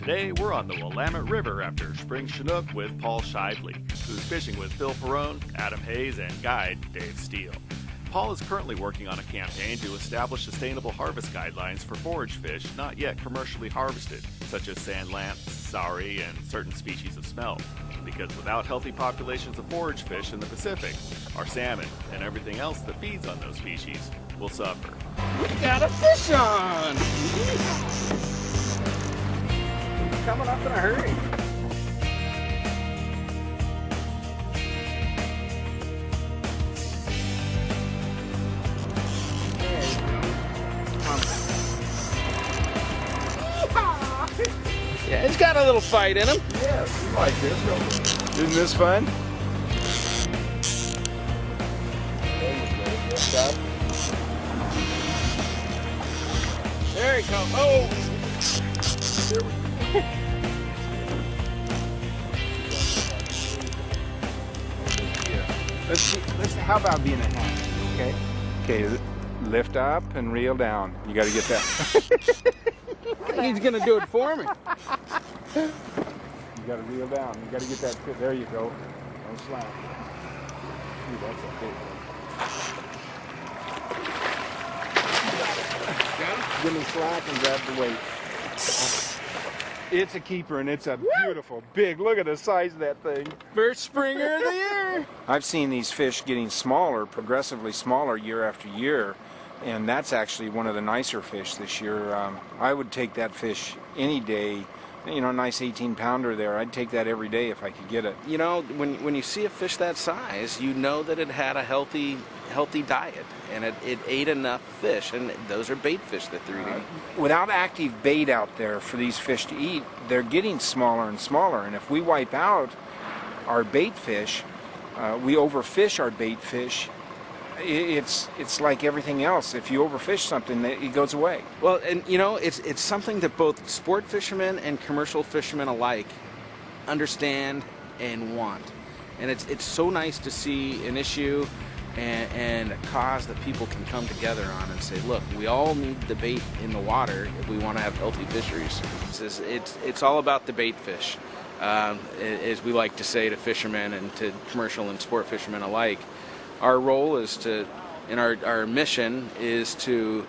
Today, we're on the Willamette River after Spring Chinook with Paul Shively, who's fishing with Phil Perrone, Adam Hayes, and guide Dave Steele. Paul is currently working on a campaign to establish sustainable harvest guidelines for forage fish not yet commercially harvested, such as sand lance, saury, and certain species of smelt. Because without healthy populations of forage fish in the Pacific, our salmon and everything else that feeds on those species will suffer. We got a fish on! Coming up in a hurry. Yeah, it's got a little fight in him. Yeah, we like this. Isn't this fun? There he comes. Oh! There we go. Let's see, how about being a hand, okay? Okay, lift up and reel down. You gotta get that. He's gonna do it for me. You gotta reel down. You gotta get that fit. There you go. Don't slack. Ooh, that's a big one. Got him? Give me slack and grab the weight. It's a keeper and it's a beautiful, big, look at the size of that thing. First springer of the year. I've seen these fish getting smaller, progressively smaller year after year, and that's actually one of the nicer fish this year. I would take that fish any day. You know, a nice 18-pounder there. I'd take that every day if I could get it. You know, when you see a fish that size, you know that it had a healthy diet, and it ate enough fish, and those are bait fish that they're eating. Without active bait out there for these fish to eat, they're getting smaller and smaller, and if we wipe out our bait fish, we overfish our bait fish, it's like everything else. If you overfish something, it goes away. Well, and you know, it's something that both sport fishermen and commercial fishermen alike understand and want. And it's so nice to see an issue and a cause that people can come together on and say, look, we all need the bait in the water if we want to have healthy fisheries. It's all about the bait fish, as we like to say to fishermen and to commercial and sport fishermen alike. Our role is to, and our mission is to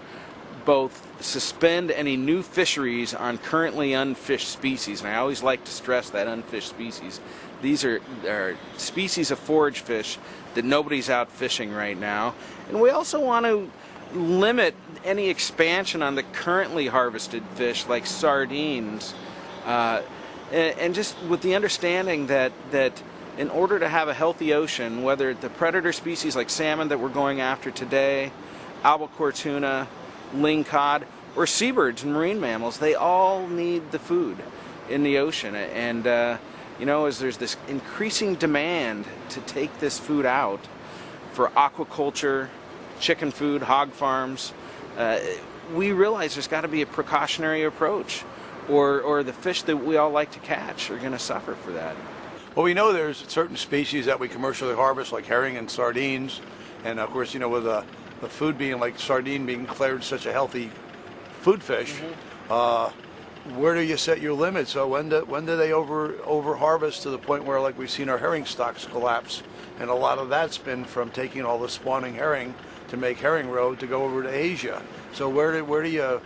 both suspend any new fisheries on currently unfished species, and I always like to stress that unfished species. These are species of forage fish that nobody's out fishing right now, and we also want to limit any expansion on the currently harvested fish like sardines, and just with the understanding that in order to have a healthy ocean, whether the predator species like salmon that we're going after today, albacore tuna, lingcod, or seabirds and marine mammals, they all need the food in the ocean. And you know, as there's this increasing demand to take this food out for aquaculture, chicken food, hog farms, we realize there's got to be a precautionary approach, or the fish that we all like to catch are going to suffer for that. Well, we know there's certain species that we commercially harvest, like herring and sardines, and of course, you know, with the food being like sardine being declared such a healthy food fish, where do you set your limits? So when do they over harvest to the point where, like, we've seen our herring stocks collapse, and a lot of that's been from taking all the spawning herring to make herring roe to go over to Asia. So where do you,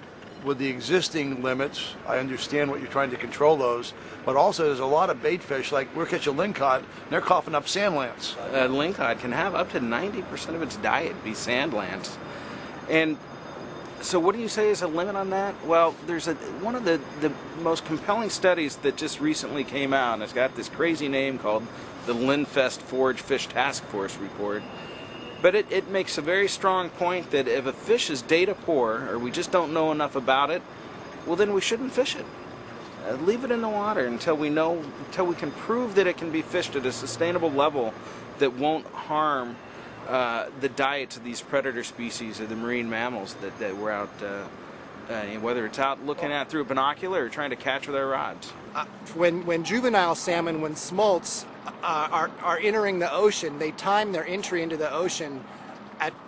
with the existing limits, I understand what you're trying to control those, but also there's a lot of bait fish, like we're catching lingcod, and they're coughing up sand lance. Lingcod can have up to 90% of its diet be sand lance. And so what do you say is a limit on that? Well, there's one of the most compelling studies that just recently came out, and it's got this crazy name called the Linfest Forage Fish Task Force Report. But it makes a very strong point that if a fish is data poor, or we just don't know enough about it, well, then we shouldn't fish it. Leave it in the water until we can prove that it can be fished at a sustainable level that won't harm the diets of these predator species of the marine mammals that we're out, whether it's out looking at through a binocular or trying to catch with our rods. When juvenile salmon, when smolts are entering the ocean, they time their entry into the ocean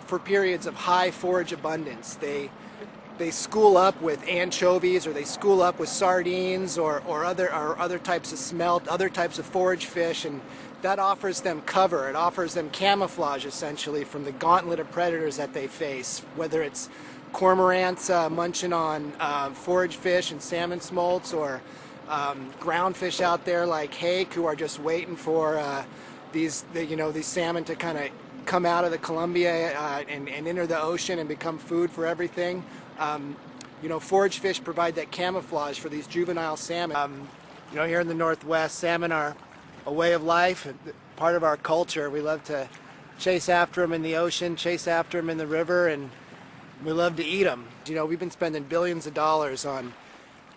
for periods of high forage abundance. they school up with anchovies, or they school up with sardines, or other types of smelt, other types of forage fish, and that offers them cover. It offers them camouflage, essentially, from the gauntlet of predators that they face, whether it's cormorants munching on forage fish and salmon smolts, or ground fish out there like hake, who are just waiting for these salmon to kind of come out of the Columbia and enter the ocean and become food for everything. Forage fish provide that camouflage for these juvenile salmon. Here in the Northwest, salmon are a way of life, part of our culture. We love to chase after them in the ocean, chase after them in the river, and we love to eat them. We've been spending billions of dollars on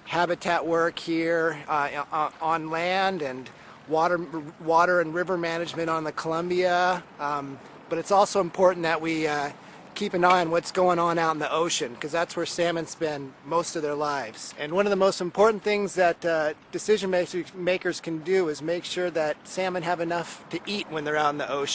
habitat work here on land, and water and river management on the Columbia. But it's also important that we keep an eye on what's going on out in the ocean, because that's where salmon spend most of their lives. And one of the most important things that decision makers can do is make sure that salmon have enough to eat when they're out in the ocean.